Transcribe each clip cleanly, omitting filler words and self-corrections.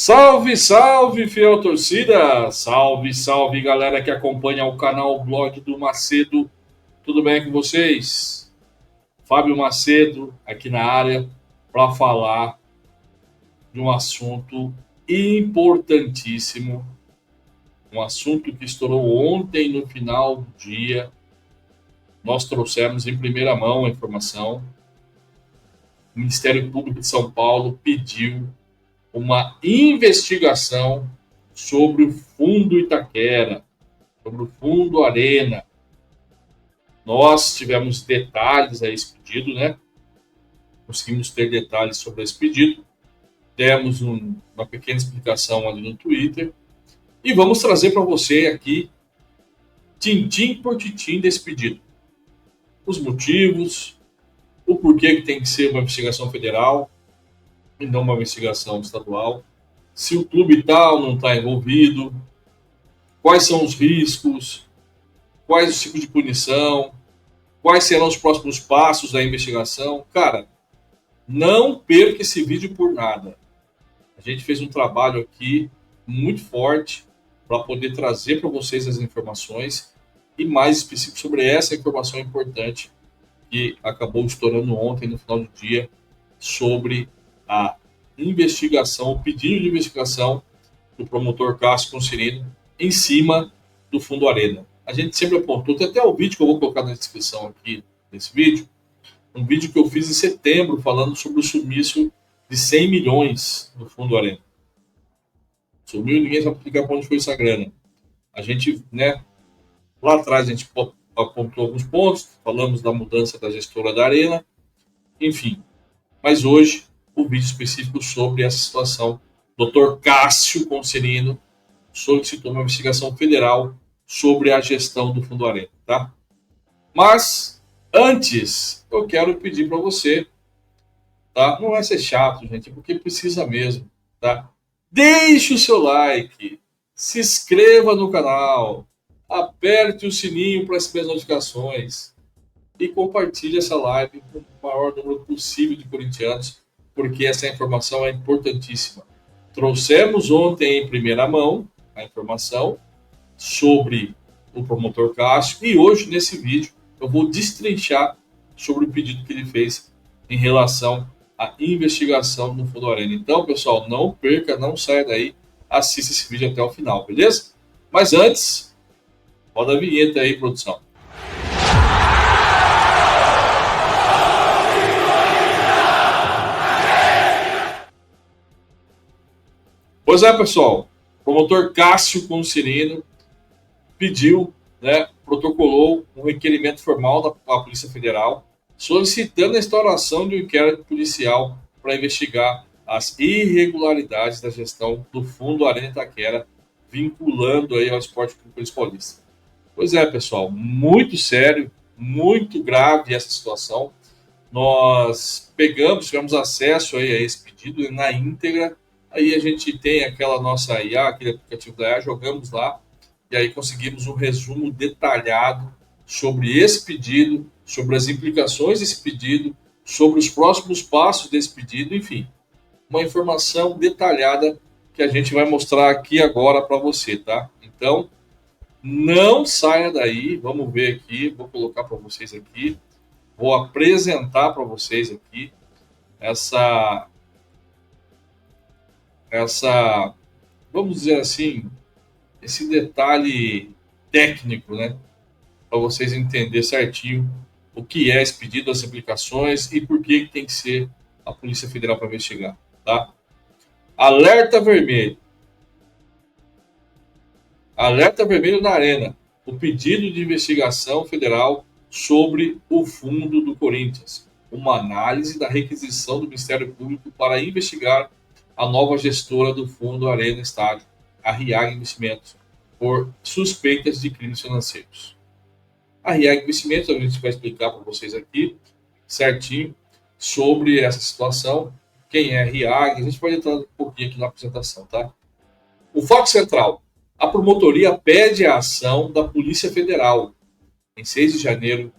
Salve, salve, fiel torcida! Salve, salve, galera que acompanha o canal Blog do Macedo. Tudo bem com vocês? Fábio Macedo aqui na área para falar de um assunto importantíssimo, um assunto que estourou ontem no final do dia. Nós trouxemos em primeira mão a informação. O Ministério Público de São Paulo pediu uma investigação sobre o Fundo Itaquera, sobre o Fundo Arena. Nós tivemos detalhes a esse pedido, né? Conseguimos ter detalhes sobre esse pedido. Demos uma pequena explicação ali no Twitter. E vamos trazer para você aqui, tintim por tintim desse pedido. Os motivos, o porquê que tem que ser uma investigação federal e não uma investigação estadual, se o clube tal ou não está envolvido, quais são os riscos, quais os tipos de punição, quais serão os próximos passos da investigação. Cara, não perca esse vídeo por nada. A gente fez um trabalho aqui muito forte para poder trazer para vocês as informações e mais específico sobre essa informação importante que acabou estourando ontem no final do dia sobre a investigação, o pedido de investigação do promotor Cássio Consilino em cima do Fundo Arena. A gente sempre apontou, tem até o vídeo que eu vou colocar na descrição aqui desse vídeo, um vídeo que eu fiz em setembro falando sobre o sumiço de 100 milhões do Fundo Arena. Sumiu e ninguém sabe explicar para onde foi essa grana. A gente, né, lá atrás a gente apontou alguns pontos, falamos da mudança da gestora da Arena, enfim. Mas hoje, o vídeo específico sobre essa situação. Dr. Cássio Consilino solicitou uma investigação federal sobre a gestão do Fundo Arena, tá? Mas, antes, eu quero pedir para você, tá? Não vai ser chato, gente, porque precisa mesmo, tá? Deixe o seu like, se inscreva no canal, aperte o sininho para receber as notificações e compartilhe essa live com o maior número possível de corintianos, porque essa informação é importantíssima. Trouxemos ontem em primeira mão a informação sobre o promotor Cássio e hoje, nesse vídeo, eu vou destrinchar sobre o pedido que ele fez em relação à investigação no Fundo Arena. Então, pessoal, não perca, não saia daí, assista esse vídeo até o final, beleza? Mas antes, roda a vinheta aí, produção. Pois é, pessoal, o promotor Cássio Consilino pediu, né, protocolou um requerimento formal da Polícia Federal solicitando a instauração de um inquérito policial para investigar as irregularidades da gestão do Fundo Arena Itaquera, vinculando aí ao Esporte Clube Paulista. Pois é, pessoal, muito sério, muito grave essa situação. Nós tivemos acesso aí a esse pedido na íntegra. Aí a gente tem aquela nossa IA, aquele aplicativo da IA, jogamos lá e aí conseguimos um resumo detalhado sobre esse pedido, sobre as implicações desse pedido, sobre os próximos passos desse pedido, enfim, uma informação detalhada que a gente vai mostrar aqui agora para você, tá? Então, não saia daí, vamos ver aqui, vou colocar para vocês aqui, vou apresentar para vocês aqui essa, vamos dizer assim, esse detalhe técnico, né? Para vocês entenderem certinho o que é esse pedido, as implicações e por que tem que ser a Polícia Federal para investigar, tá? Alerta vermelho. Alerta vermelho na Arena. O pedido de investigação federal sobre o fundo do Corinthians. Uma análise da requisição do Ministério Público para investigar a nova gestora do Fundo Arena Estádio, a RIAG Investimentos, por suspeitas de crimes financeiros. A RIAG Investimentos, a gente vai explicar para vocês aqui certinho sobre essa situação, quem é a RIAG, a gente vai entrar um pouquinho aqui na apresentação, tá? O fato central, a promotoria pede a ação da Polícia Federal em 6 de janeiro,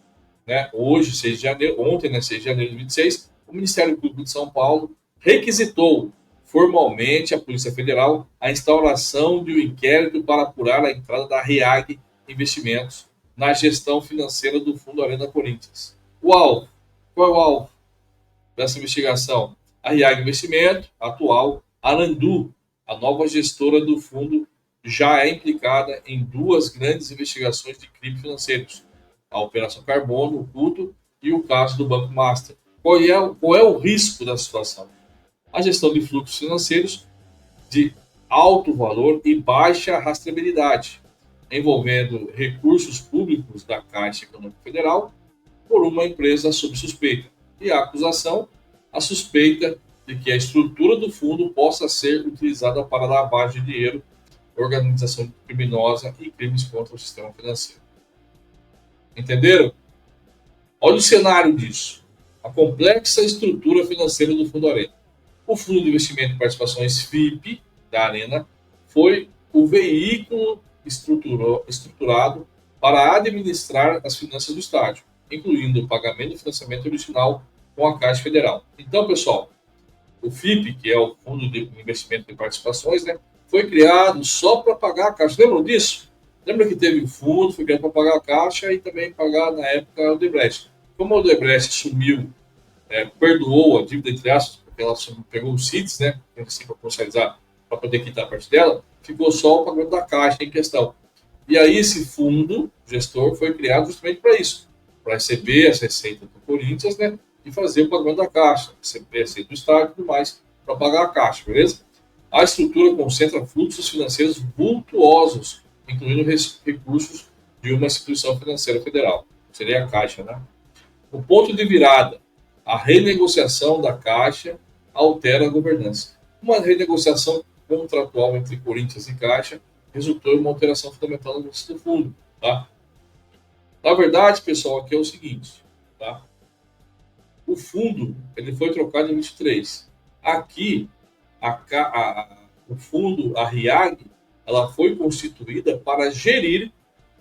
né? Hoje, 6 de janeiro, ontem, né, 6 de janeiro de 26, o Ministério Público de São Paulo requisitou formalmente à Polícia Federal a instauração de um inquérito para apurar a entrada da REAG Investimentos na gestão financeira do Fundo Arena Corinthians. O alvo, qual é o alvo dessa investigação? A REAG Investimento, atual, Arandu, a nova gestora do fundo, já é implicada em duas grandes investigações de crimes financeiros: a Operação Carbono Oculto e o caso do Banco Master. Qual é o risco da situação? A gestão de fluxos financeiros de alto valor e baixa rastreabilidade, envolvendo recursos públicos da Caixa Econômica Federal por uma empresa sob suspeita. E a acusação, a suspeita de que a estrutura do fundo possa ser utilizada para lavagem de dinheiro, organização criminosa e crimes contra o sistema financeiro. Entenderam? Olha o cenário disso. A complexa estrutura financeira do Fundo Arena. O Fundo de Investimento e Participações FIP da Arena foi o veículo estruturado para administrar as finanças do estádio, incluindo o pagamento do financiamento original com a Caixa Federal. Então, pessoal, o FIP, que é o Fundo de Investimento e Participações, né, foi criado só para pagar a Caixa. Lembram disso? Lembra que teve o fundo, foi criado para pagar a Caixa e também pagar, na época, o Odebrecht. Como o Odebrecht sumiu, perdoou a dívida, entre aspas, porque ela pegou os CITs, né, assim, para comercializar, para poder quitar a parte dela, ficou só o pagamento da Caixa em questão. E aí esse fundo gestor foi criado justamente para isso, para receber as receitas do Corinthians, né, e fazer o pagamento da Caixa, receber a receita do Estado e tudo mais, para pagar a Caixa, beleza? A estrutura concentra fluxos financeiros vultuosos, incluindo recursos de uma instituição financeira federal, seria a Caixa, né? O ponto de virada, a renegociação da Caixa altera a governança. Uma renegociação contratual entre Corinthians e Caixa resultou em uma alteração fundamental no governança do fundo. Tá? Na verdade, pessoal, aqui é o seguinte. Tá? O fundo ele foi trocado em 23. Aqui, o fundo, a RIAG, ela foi constituída para gerir.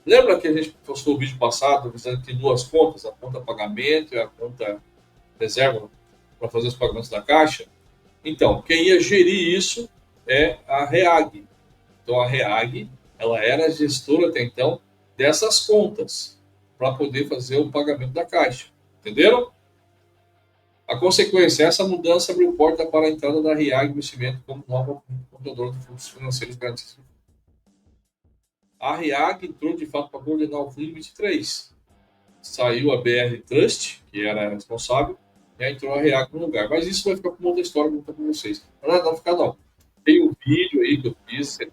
Lembra que a gente postou o vídeo passado dizendo que tem duas contas, a conta pagamento e a conta reserva para fazer os pagamentos da Caixa? Então, quem ia gerir isso é a REAG. Então, a REAG, ela era a gestora até então dessas contas para poder fazer o pagamento da Caixa. Entenderam? A consequência, essa mudança abriu porta para a entrada da REAG Investimento como nova contadora de fluxos financeiros garantidos. A REAG entrou de fato para coordenar o fundo em 23. Saiu a BR Trust, que era a responsável, e aí entrou a REAG no lugar. Mas isso vai ficar com outra história, vou contar para vocês. Não vai ficar, não. Tem um vídeo aí que eu fiz, na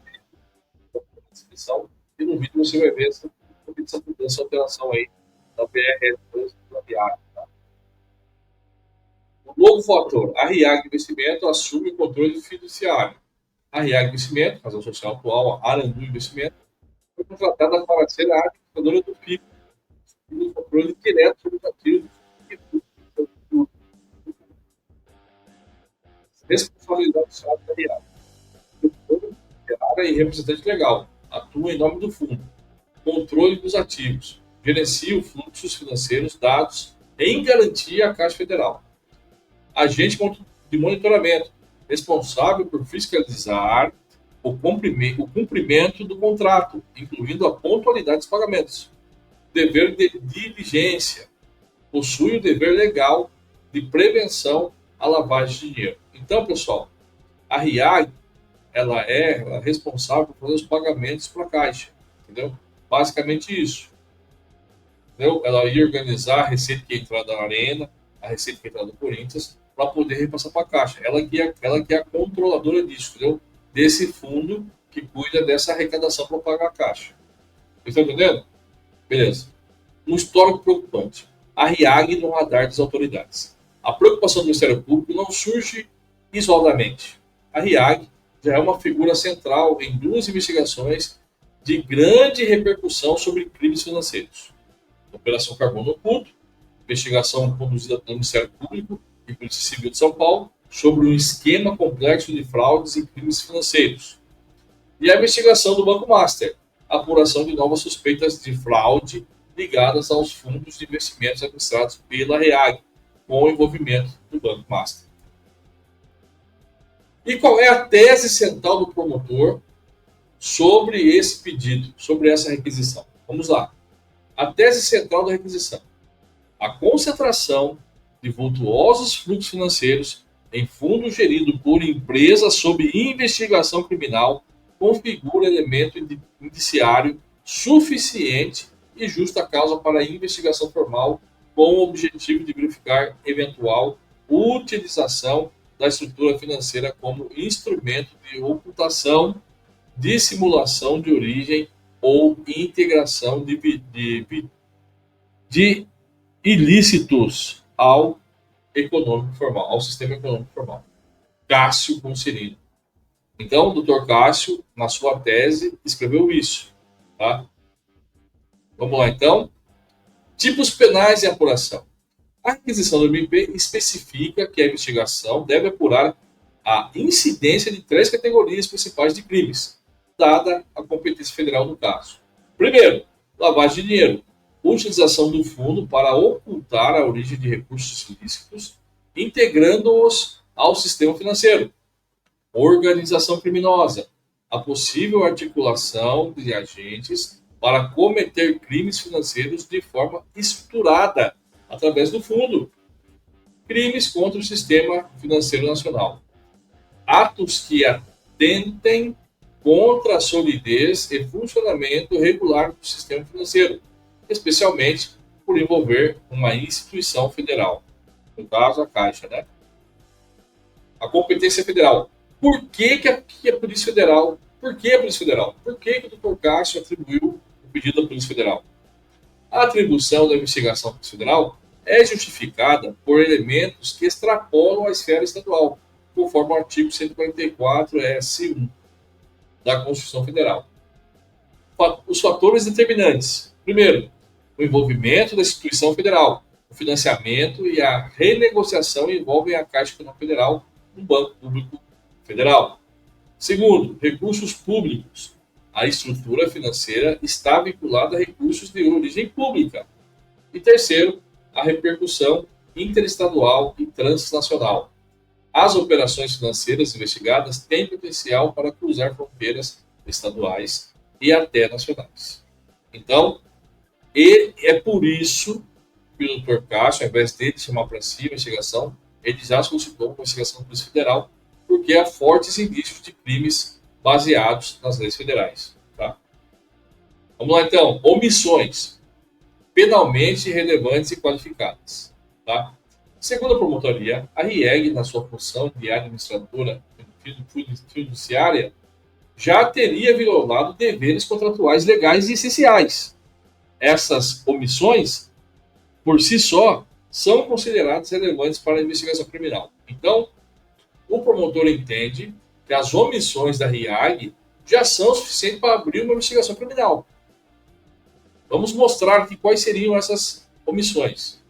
descrição, e no vídeo você vai ver essa alteração aí da BR Trust da REAG. Tá? O novo fator, a REAG Investimento assume o controle fiduciário. A REAG Investimento, razão social atual, a Arandu Investimento, foi contratada para ser a administradora do FIP, e o controle direto sobre os ativos e responsabilidade social da REAG. E representante legal, atua em nome do fundo, controle dos ativos, gerencia os fluxos financeiros dados em garantia à Caixa Federal. Agente de monitoramento, responsável por fiscalizar o cumprimento do contrato, incluindo a pontualidade dos pagamentos. Dever de diligência, possui o dever legal de prevenção à lavagem de dinheiro. Então, pessoal, a RIAG, ela é responsável por fazer os pagamentos para a Caixa, entendeu? Basicamente isso. Entendeu? Ela ia organizar a receita que ia entrar da Arena, a receita que ia entrar do Corinthians, para poder repassar para a Caixa. Ela que é a controladora disso, entendeu? Desse fundo que cuida dessa arrecadação para pagar a Caixa. Vocês estão entendendo? Beleza. Um histórico preocupante. A RIAG no radar das autoridades. A preocupação do Ministério Público não surge isoladamente. A RIAG já é uma figura central em duas investigações de grande repercussão sobre crimes financeiros. Operação Carbono Oculto, investigação conduzida pelo Ministério Público e Polícia Civil de São Paulo sobre um esquema complexo de fraudes e crimes financeiros. E a investigação do Banco Master, apuração de novas suspeitas de fraude ligadas aos fundos de investimentos administrados pela REAG, com o envolvimento do Banco Master. E qual é a tese central do promotor sobre esse pedido, sobre essa requisição? Vamos lá. A tese central da requisição: a concentração de vultuosos fluxos financeiros em fundo gerido por empresas sob investigação criminal configura elemento indiciário suficiente e justa causa para a investigação formal com o objetivo de verificar eventual utilização da estrutura financeira como instrumento de ocultação, dissimulação de origem ou integração de ilícitos ao econômico formal, ao sistema econômico formal. Cássio Conserino. Então, o doutor Cássio, na sua tese, escreveu isso. Tá? Vamos lá, então. Tipos penais e apuração. A requisição do MP especifica que a investigação deve apurar a incidência de 3 categorias principais de crimes, dada a competência federal no caso. Primeiro, lavagem de dinheiro. Utilização do fundo para ocultar a origem de recursos ilícitos, integrando-os ao sistema financeiro. Organização criminosa. A possível articulação de agentes para cometer crimes financeiros de forma estruturada através do fundo. Crimes contra o sistema financeiro nacional. Atos que atentem contra a solidez e funcionamento regular do sistema financeiro, especialmente por envolver uma instituição federal. No caso, a Caixa, né? A competência federal. Por que a Polícia Federal? Por que a Polícia Federal? Por que o Dr. Cássio atribuiu o pedido à Polícia Federal? A atribuição da investigação à Polícia Federal é justificada por elementos que extrapolam a esfera estadual, conforme o artigo 144 S1 da Constituição Federal. Os fatores determinantes. Primeiro, o envolvimento da instituição federal. O financiamento e a renegociação envolvem a Caixa Econômica Federal, um banco público federal. Segundo, recursos públicos. A estrutura financeira está vinculada a recursos de origem pública. E terceiro, a repercussão interestadual e transnacional. As operações financeiras investigadas têm potencial para cruzar fronteiras estaduais e até nacionais. Então, é por isso que o Dr. Cássio, ao invés de chamar para si a investigação, ele já solicitou uma investigação da Polícia Federal, porque há fortes indícios de crimes baseados nas leis federais. Tá? Vamos lá, então. Omissões penalmente relevantes e qualificadas. Tá? Segundo a promotoria, a RIEG, na sua função de administradora fiduciária, já teria violado deveres contratuais legais e essenciais. Essas omissões, por si só, são consideradas relevantes para a investigação criminal. Então, o promotor entende que as omissões da RIAG já são suficientes para abrir uma investigação criminal. Vamos mostrar aqui quais seriam essas omissões.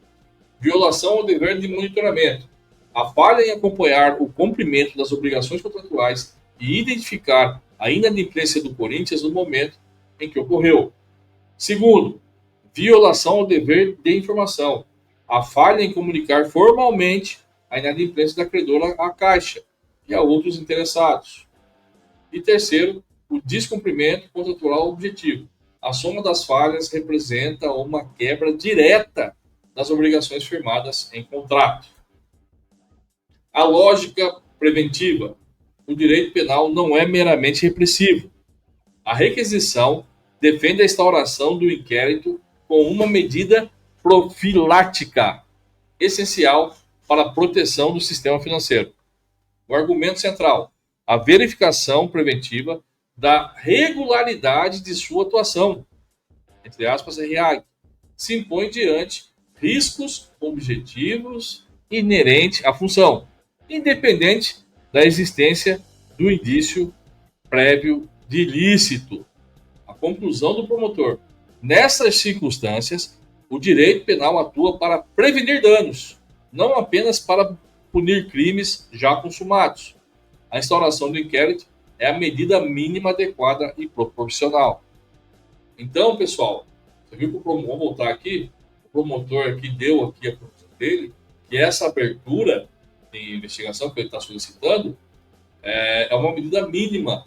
Violação ao dever de monitoramento. A falha em acompanhar o cumprimento das obrigações contratuais e identificar a inadimplência do Corinthians no momento em que ocorreu. Segundo, violação ao dever de informação. A falha em comunicar formalmente a inadimplência da credora à Caixa e a outros interessados. E terceiro, o descumprimento contratual objetivo. A soma das falhas representa uma quebra direta das obrigações firmadas em contrato. A lógica preventiva. O direito penal não é meramente repressivo. A requisição defende a instauração do inquérito com uma medida profilática, essencial para a proteção do sistema financeiro. O argumento central: a verificação preventiva da regularidade de sua atuação, entre aspas, RIAG, se impõe diante riscos objetivos inerentes à função, independente da existência do indício prévio de ilícito. A conclusão do promotor: nessas circunstâncias, o direito penal atua para prevenir danos, não apenas para punir crimes já consumados. A instauração do inquérito é a medida mínima adequada e proporcional. Então, pessoal, você viu que vamos voltar aqui, o promotor aqui deu aqui a conclusão dele, que essa abertura de investigação que ele está solicitando, É uma medida mínima,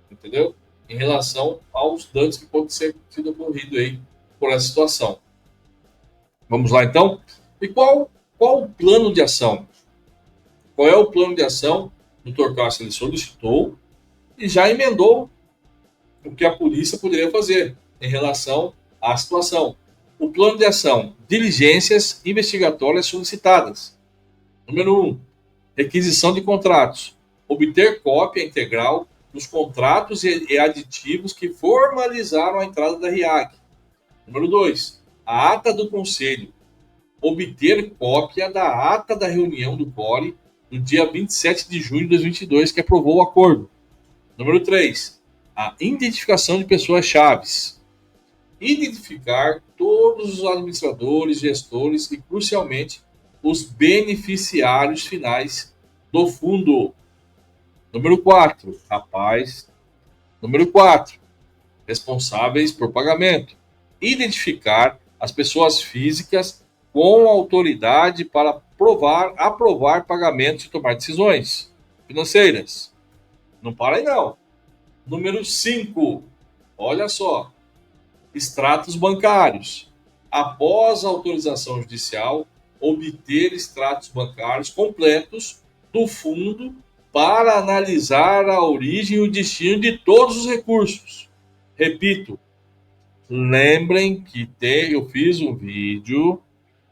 entendeu? Em relação aos danos que podem ser sido ocorridos aí por essa situação. Vamos lá, então? E qual o plano de ação? Qual é o plano de ação? O Dr. Cássio ele solicitou e já emendou o que a polícia poderia fazer em relação à situação. O plano de ação: diligências investigatórias solicitadas. Número 1, requisição de contratos. Obter cópia integral dos contratos e aditivos que formalizaram a entrada da RIAC. Número 2, a ata do conselho. Obter cópia da ata da reunião do CORE no dia 27 de junho de 2022, que aprovou o acordo. Número 3, a identificação de pessoas chaves. Identificar todos os administradores, gestores e, crucialmente, os beneficiários finais do fundo. Número 4, Número 4, responsáveis por pagamento. Identificar as pessoas físicas com autoridade para aprovar pagamentos e tomar decisões financeiras. Não para aí, não. Número 5, olha só, extratos bancários. Após a autorização judicial, obter extratos bancários completos do fundo para analisar a origem e o destino de todos os recursos. Repito, lembrem que eu fiz um vídeo,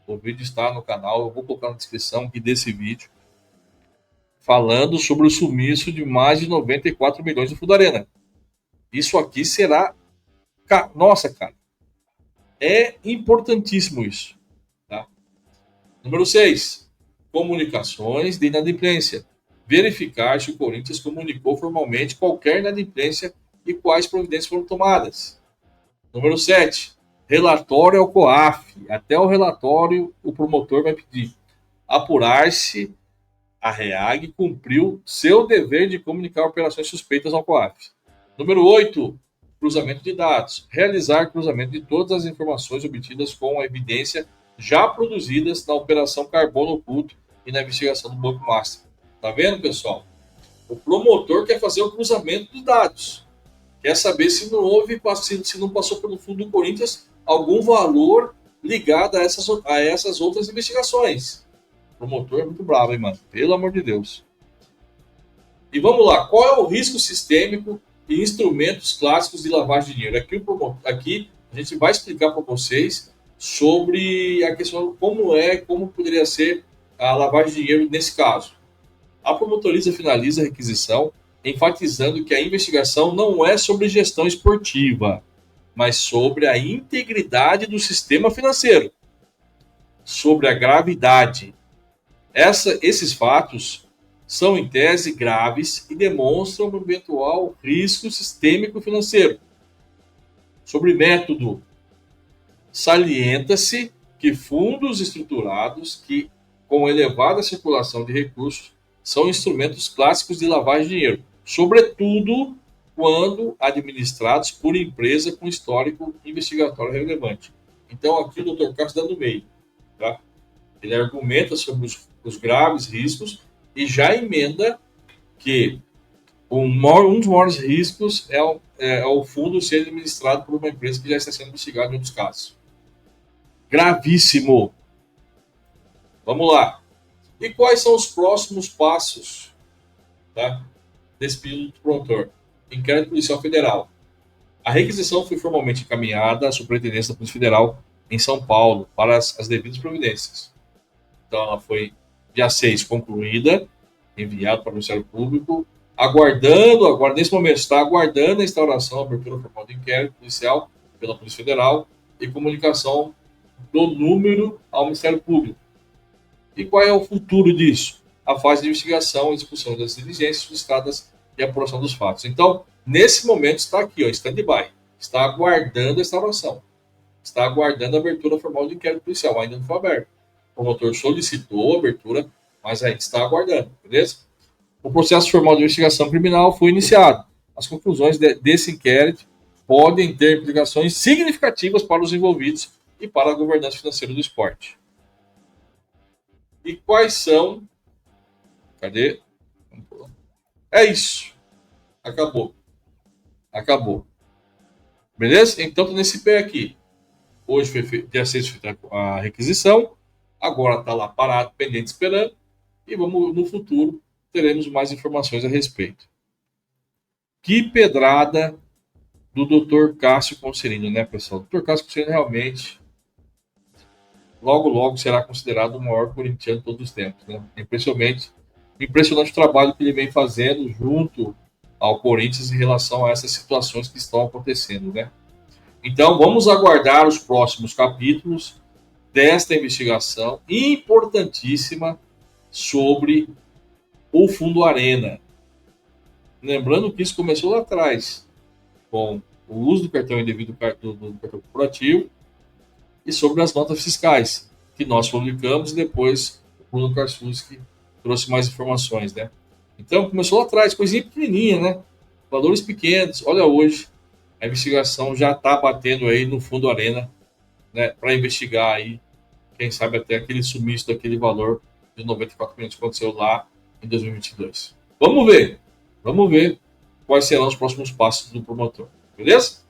o vídeo está no canal, eu vou colocar na descrição aqui desse vídeo, falando sobre o sumiço de mais de 94 milhões do Fundo Arena. Isso aqui será... Nossa, cara, é importantíssimo isso. Tá? Número 6, comunicações de inadimplência. Verificar se o Corinthians comunicou formalmente qualquer inadimplência e quais providências foram tomadas. Número 7, relatório ao COAF. Até o relatório o promotor vai pedir. Apurar se a REAG cumpriu seu dever de comunicar operações suspeitas ao COAF. Número 8, cruzamento de dados. Realizar cruzamento de todas as informações obtidas com a evidência já produzidas na Operação Carbono Oculto e na investigação do Banco Master. Tá vendo, pessoal? O promotor quer fazer o cruzamento dos dados. Quer saber se não houve, se não passou pelo fundo do Corinthians algum valor ligado a essas outras investigações. O promotor é muito bravo, hein, mano? Pelo amor de Deus. E vamos lá, qual é o risco sistêmico e instrumentos clássicos de lavagem de dinheiro? Aqui a gente vai explicar para vocês sobre a questão como poderia ser a lavagem de dinheiro nesse caso. A promotoriza finaliza a requisição, enfatizando que a investigação não é sobre gestão esportiva, mas sobre a integridade do sistema financeiro, sobre a gravidade. Esses fatos são, em tese, graves e demonstram um eventual risco sistêmico financeiro. Sobre método, salienta-se que fundos estruturados que, com elevada circulação de recursos, são instrumentos clássicos de lavagem de dinheiro, sobretudo quando administrados por empresa com histórico investigatório relevante. Então, aqui o Dr. Cássio dá no meio. Tá? Ele argumenta sobre os graves riscos e já emenda que um dos maiores riscos é o fundo ser administrado por uma empresa que já está sendo investigada em outros casos. Gravíssimo. Vamos lá. E quais são os próximos passos, tá, desse pedido do promotor? Inquérito Policial Federal. A requisição foi formalmente encaminhada à Superintendência da Polícia Federal em São Paulo para as devidas providências. Então, ela foi, dia 6, concluída, enviada para o Ministério Público, nesse momento, está aguardando a instauração, a abertura formal do inquérito policial pela Polícia Federal e comunicação do número ao Ministério Público. E qual é o futuro disso? A fase de investigação, execução das diligências solicitadas e apuração dos fatos. Então, nesse momento, está aqui, ó, stand-by. Está aguardando a instauração. Está aguardando a abertura formal do inquérito policial. Ainda não foi aberto. O promotor solicitou a abertura, mas ainda está aguardando, beleza? O processo formal de investigação criminal foi iniciado. As conclusões desse inquérito podem ter implicações significativas para os envolvidos e para a governança financeira do esporte. E quais são... Cadê? É isso. Acabou. Acabou. Beleza? Então, tô nesse pé aqui. Hoje foi feito, dia 6 foi feita a requisição. Agora está lá parado, pendente, esperando. E vamos, no futuro, teremos mais informações a respeito. Que pedrada do Dr. Cássio Concerino, né, pessoal? O Dr. Cássio Concerino realmente, logo, logo será considerado o maior corintiano de todos os tempos, né? Impressionante o trabalho que ele vem fazendo junto ao Corinthians em relação a essas situações que estão acontecendo, né? Então, vamos aguardar os próximos capítulos desta investigação importantíssima sobre o Fundo Arena. Lembrando que isso começou lá atrás, com o uso do cartão indevido do cartão corporativo e sobre as notas fiscais, que nós publicamos e depois o Bruno Karsunski trouxe mais informações, né? Então, começou lá atrás, coisinha pequenininha, né? Valores pequenos. Olha hoje, a investigação já está batendo aí no Fundo Arena, né? Para investigar aí, quem sabe até aquele sumiço daquele valor de 94 milhões que aconteceu lá em 2022. Vamos ver quais serão os próximos passos do promotor, beleza?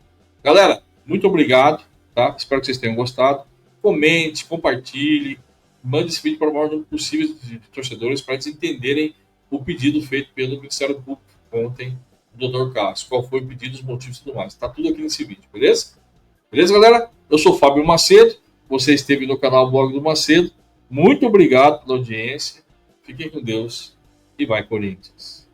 Galera, muito obrigado, tá? Espero que vocês tenham gostado. Comente, compartilhe, mande esse vídeo para o maior número possível de torcedores para eles entenderem o pedido feito pelo Ministério Público ontem do Dr. Cássio. Qual foi o pedido, os motivos e tudo mais. Tá tudo aqui nesse vídeo, beleza? Beleza, galera? Eu sou Fábio Macedo, você esteve no canal Blog do Macedo. Muito obrigado pela audiência. Fiquem com Deus e vai Corinthians.